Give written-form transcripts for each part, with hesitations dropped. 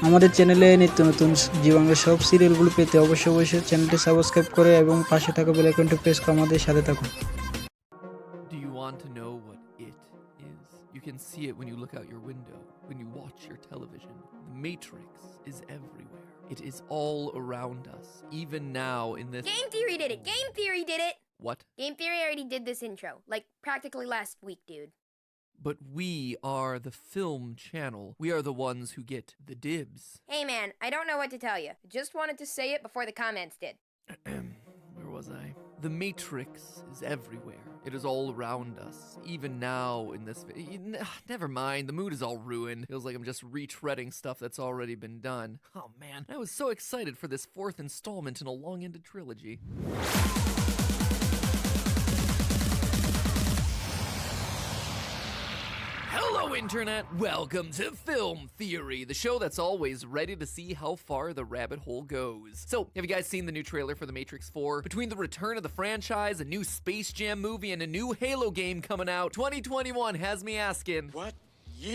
আমাদের চ্যানেলে নিত্য নতুন জীবাঙ্গ সব সিরিয়ালগুলো পেতে অবশ্যই চ্যানেলটি সাবস্ক্রাইব করে এবং পাশে থাকা বেল আইকনটি প্রেস করে আমাদের সাথে থাকুন। Do you want to know what it is? You can see it when you look out your window, when you watch your television. The Matrix is everywhere. It is all around us, even now in this. Game Theory did it! Game Theory did it! What? Game Theory already did this intro, like practically last week, dude. But we are the film channel. We are the ones who get the dibs. Hey man, I don't know what to tell you. Just wanted to say it before the comments did. Where was I? The Matrix is everywhere. It is all around us, even now in this. Never mind, the mood is all ruined. Feels like I'm just retreading stuff that's already been done. Oh man, I was so excited for this fourth installment in a long-ended trilogy. Hello, Internet! Welcome to Film Theory, the show that's always ready to see how far the rabbit hole goes. So, have you guys seen the new trailer for The Matrix 4? Between the return of the franchise, a new Space Jam movie, and a new Halo game coming out, 2021 has me asking, What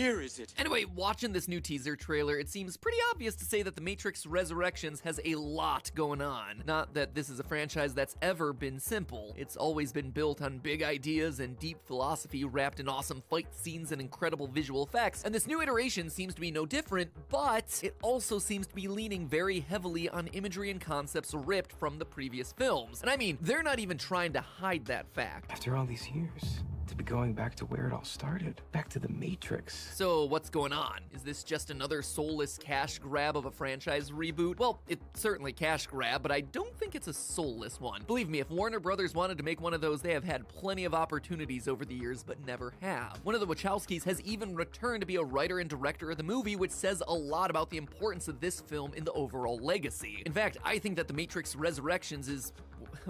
year is it? Anyway, watching this new teaser trailer, it seems pretty obvious to say that The Matrix Resurrections has a lot going on. Not that this is a franchise that's ever been simple. It's always been built on big ideas and deep philosophy wrapped in awesome fight scenes and incredible visual effects, and this new iteration seems to be no different, but it also seems to be leaning very heavily on imagery and concepts ripped from the previous films. And I mean, they're not even trying to hide that fact. After all these years, to be going back to where it all started, back to the Matrix. So what's going on? Is this just another soulless cash grab of a franchise reboot? Well, it's certainly cash grab, but I don't think it's a soulless one. Believe me, if Warner Brothers wanted to make one of those, they have had plenty of opportunities over the years, but never have. One of the Wachowskis has even returned to be a writer and director of the movie, which says a lot about the importance of this film in the overall legacy. In fact, I think that The Matrix Resurrections is,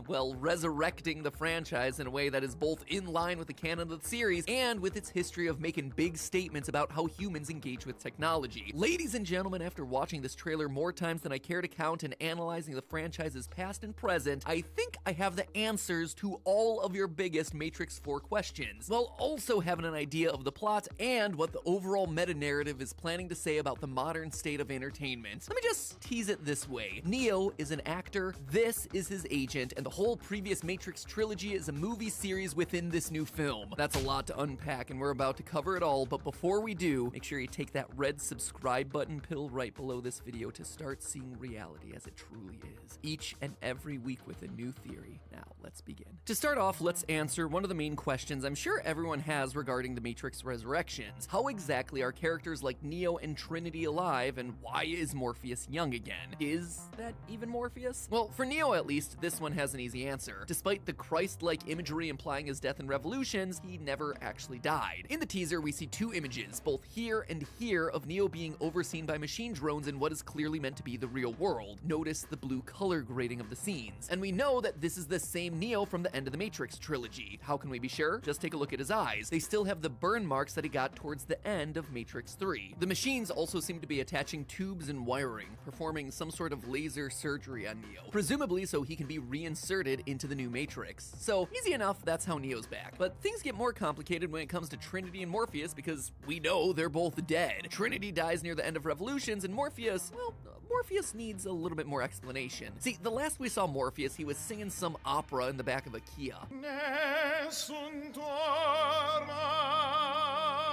well, resurrecting the franchise in a way that is both in line with the canon of the series and with its history of making big statements about how humans engage with technology. Ladies and gentlemen, after watching this trailer more times than I care to count and analyzing the franchise's past and present, I think I have the answers to all of your biggest Matrix 4 questions, while also having an idea of the plot and what the overall meta-narrative is planning to say about the modern state of entertainment. Let me just tease it this way. Neo is an actor, this is his agent, and the whole previous Matrix trilogy is a movie series within this new film. That's a lot to unpack, and we're about to cover it all, but before we do, make sure you take that red subscribe button pill right below this video to start seeing reality as it truly is, each and every week with a new theory. Now, let's begin. To start off, let's answer one of the main questions I'm sure everyone has regarding the Matrix Resurrections. How exactly are characters like Neo and Trinity alive, and why is Morpheus young again? Is that even Morpheus? Well, for Neo at least, this one has an easy answer. Despite the Christ-like imagery implying his death in Revolutions, he never actually died. In the teaser, we see two images, both here and here, of Neo being overseen by machine drones in what is clearly meant to be the real world. Notice the blue color grading of the scenes. And we know that this is the same Neo from the end of the Matrix trilogy. How can we be sure? Just take a look at his eyes. They still have the burn marks that he got towards the end of Matrix 3. The machines also seem to be attaching tubes and wiring, performing some sort of laser surgery on Neo, presumably so he can be reinserted into the new Matrix. So, easy enough, that's how Neo's back. But things get more complicated when it comes to Trinity and Morpheus because we know they're both dead. Trinity dies near the end of Revolutions, and Morpheus, well, Morpheus needs a little bit more explanation. See, the last we saw Morpheus, he was singing some opera in the back of a Kia.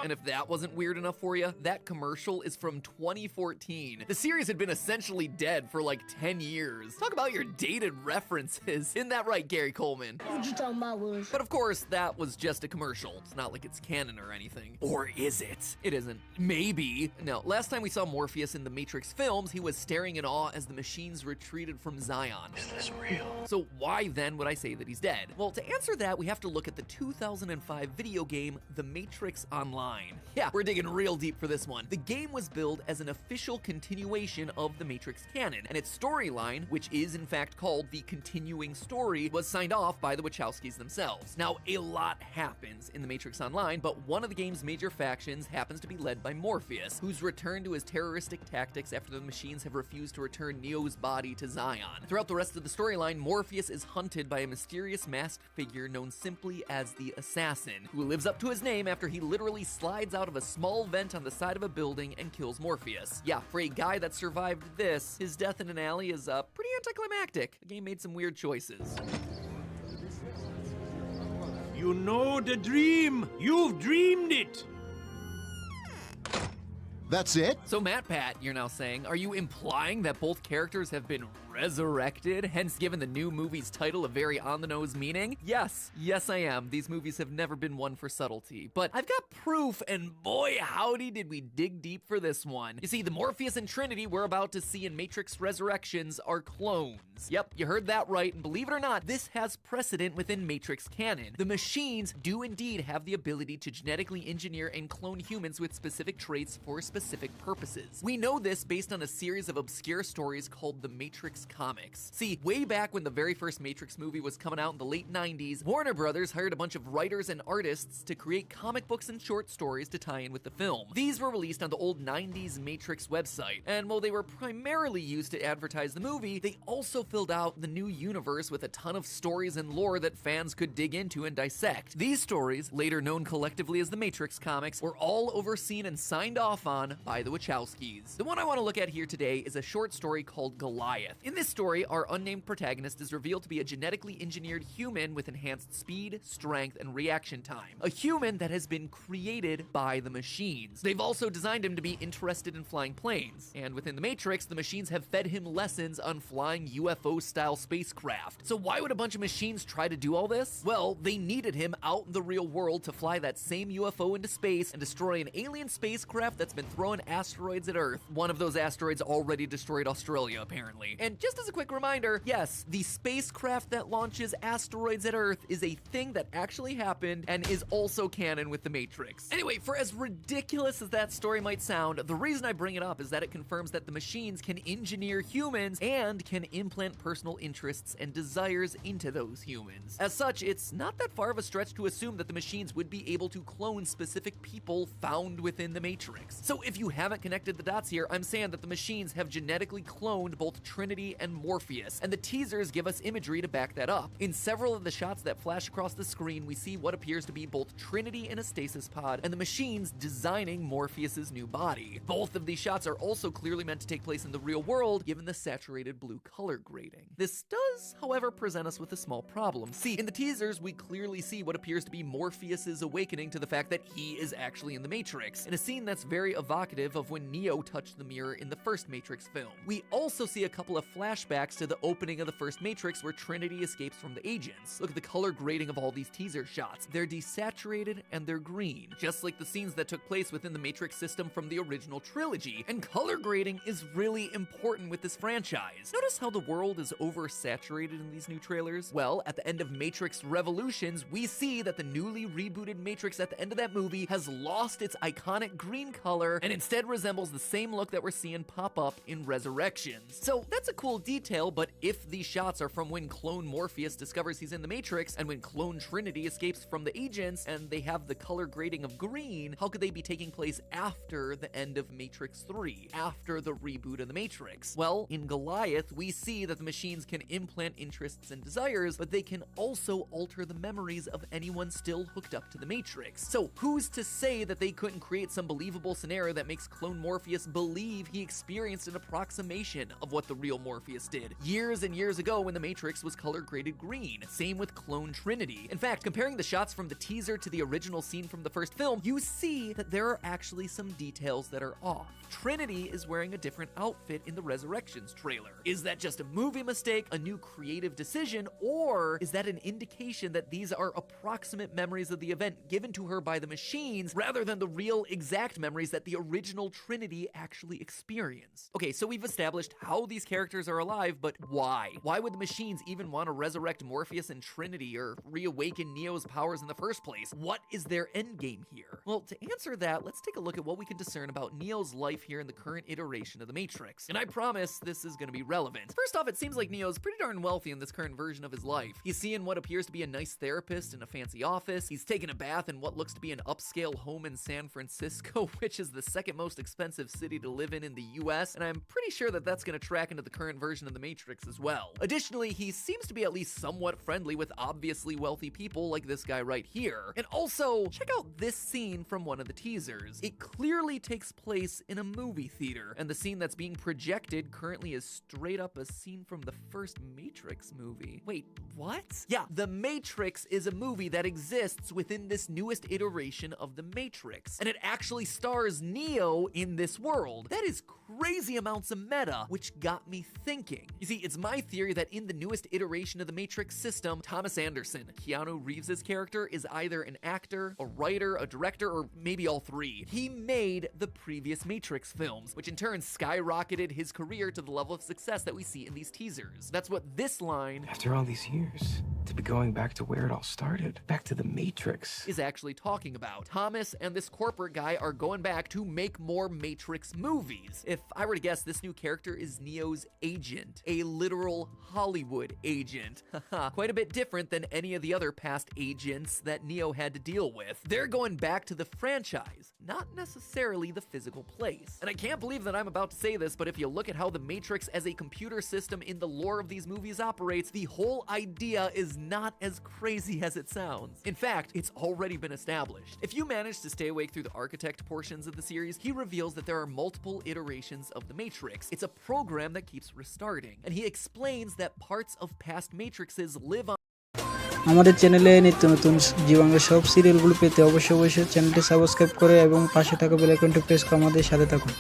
And if that wasn't weird enough for you, that commercial is from 2014. The series had been essentially dead for like 10 years. Talk about your dated references. Isn't that right, Gary Coleman? What you talking about, Willis? But of course, that was just a commercial. It's not like it's canon or anything. Or is it? It isn't. Maybe. No, last time we saw Morpheus in the Matrix films, he was staring in awe as the machines retreated from Zion. Is this real? So why then would I say that he's dead? Well, to answer that, we have to look at the 2005 video game, The Matrix Online. Yeah, we're digging real deep for this one. The game was billed as an official continuation of the Matrix canon, and its storyline, which is in fact called the continuing story, was signed off by the Wachowskis themselves. Now, a lot happens in The Matrix Online, but one of the game's major factions happens to be led by Morpheus, who's returned to his terroristic tactics after the machines have refused to return Neo's body to Zion. Throughout the rest of the storyline, Morpheus is hunted by a mysterious masked figure known simply as the Assassin, who lives up to his name after he literally slides out of a small vent on the side of a building and kills Morpheus. Yeah, for a guy that survived this, his death in an alley is pretty anticlimactic. The game made some weird choices. You know the dream. You've dreamed it. That's it? So MatPat, you're now saying, are you implying that both characters have been resurrected, hence given the new movie's title a very on-the-nose meaning? Yes, I am. These movies have never been one for subtlety, but I've got proof, and boy howdy did we dig deep for this one. You see, the Morpheus and Trinity we're about to see in Matrix Resurrections are clones. Yep, you heard that right, and believe it or not, this has precedent within Matrix canon. The machines do indeed have the ability to genetically engineer and clone humans with specific traits for specific purposes. We know this based on a series of obscure stories called the Matrix comics. See, way back when the very first Matrix movie was coming out in the late 90s, Warner Brothers hired a bunch of writers and artists to create comic books and short stories to tie in with the film. These were released on the old 90s Matrix website, and while they were primarily used to advertise the movie, they also filled out the new universe with a ton of stories and lore that fans could dig into and dissect. These stories, later known collectively as the Matrix comics, were all overseen and signed off on by the Wachowskis. The one I want to look at here today is a short story called Goliath. In this story, our unnamed protagonist is revealed to be a genetically engineered human with enhanced speed, strength, and reaction time. A human that has been created by the machines. They've also designed him to be interested in flying planes. And within the Matrix, the machines have fed him lessons on flying UFO-style spacecraft. So why would a bunch of machines try to do all this? Well, they needed him out in the real world to fly that same UFO into space and destroy an alien spacecraft that's been throwing asteroids at Earth. One of those asteroids already destroyed Australia, apparently. And just as a quick reminder, yes, the spacecraft that launches asteroids at Earth is a thing that actually happened and is also canon with the Matrix. Anyway, for as ridiculous as that story might sound, the reason I bring it up is that it confirms that the machines can engineer humans and can implant personal interests and desires into those humans. As such, it's not that far of a stretch to assume that the machines would be able to clone specific people found within the Matrix. So if you haven't connected the dots here, I'm saying that the machines have genetically cloned both Trinity and Morpheus, and the teasers give us imagery to back that up. In several of the shots that flash across the screen, we see what appears to be both Trinity in a stasis pod and the machines designing Morpheus's new body. Both of these shots are also clearly meant to take place in the real world, given the saturated blue color grading. This does, however, present us with a small problem. See, in the teasers, we clearly see what appears to be Morpheus's awakening to the fact that he is actually in the Matrix, in a scene that's very evocative of when Neo touched the mirror in the first Matrix film. We also see a couple of flashbacks to the opening of the first Matrix where Trinity escapes from the agents. Look at the color grading of all these teaser shots. They're desaturated and they're green, just like the scenes that took place within the Matrix system from the original trilogy. And color grading is really important with this franchise. Notice how the world is oversaturated in these new trailers? Well, at the end of Matrix Revolutions, we see that the newly rebooted Matrix at the end of that movie has lost its iconic green color and instead resembles the same look that we're seeing pop up in Resurrections. So that's a cool detail, but if these shots are from when clone Morpheus discovers he's in the Matrix and when clone Trinity escapes from the agents and they have the color grading of green, how could they be taking place after the end of Matrix 3, after the reboot of the Matrix? Well, in Goliath, we see that the machines can implant interests and desires, but they can also alter the memories of anyone still hooked up to the Matrix. So who's to say that they couldn't create some believable scenario that makes clone Morpheus believe he experienced an approximation of what the real Morpheus did years and years ago when the Matrix was color graded green? Same with clone Trinity. In fact, comparing the shots from the teaser to the original scene from the first film, you see that there are actually some details that are off. Trinity is wearing a different outfit in the Resurrections trailer. Is that just a movie mistake, a new creative decision, or is that an indication that these are approximate memories of the event given to her by the machines rather than the real exact memories that the original Trinity actually experienced? Okay, so we've established how these characters are alive, but why? Why would the machines even want to resurrect Morpheus and Trinity or reawaken Neo's powers in the first place? What is their endgame here? Well, to answer that, let's take a look at what we can discern about Neo's life here in the current iteration of the Matrix. And I promise this is going to be relevant. First off, it seems like Neo's pretty darn wealthy in this current version of his life. He's seeing what appears to be a nice therapist in a fancy office. He's taking a bath in what looks to be an upscale home in San Francisco, which is the second most expensive city to live in the US, and I'm pretty sure that that's going to track into the current current version of the Matrix as well. Additionally, he seems to be at least somewhat friendly with obviously wealthy people like this guy right here. And also, check out this scene from one of the teasers. It clearly takes place in a movie theater, and the scene that's being projected currently is straight up a scene from the first Matrix movie. Wait, what? Yeah, The Matrix is a movie that exists within this newest iteration of the Matrix, and it actually stars Neo in this world. That is crazy amounts of meta, which got me thinking. You see, it's my theory that in the newest iteration of the Matrix system, Thomas Anderson, Keanu Reeves' character, is either an actor, a writer, a director, or maybe all three. He made the previous Matrix films, which in turn skyrocketed his career to the level of success that we see in these teasers. That's what this line, After all these years, to be going back to where it all started, back to the Matrix, is actually talking about. Thomas and this corporate guy are going back to make more Matrix movies. If I were to guess, this new character is Neo's agent, a literal Hollywood agent. Haha, quite a bit different than any of the other past agents that Neo had to deal with. They're going back to the franchise, not necessarily the physical place. And I can't believe that I'm about to say this, but if you look at how the Matrix as a computer system in the lore of these movies operates, the whole idea is not as crazy as it sounds. In fact, it's already been established. If you manage to stay awake through the architect portions of the series, he reveals that there are multiple iterations of the Matrix. It's a program that keeps restarting, and he explains that parts of past Matrixes live on আমাদের চ্যানেলে নিত্য নতুন জীবাঙ্গ সব সিরিয়ালগুলো পেতে অবশ্যই চ্যানেলটি subscribe করে এবং পাশে থাকা বেল আইকনটি প্রেস করে আমাদের সাথে থাকুন।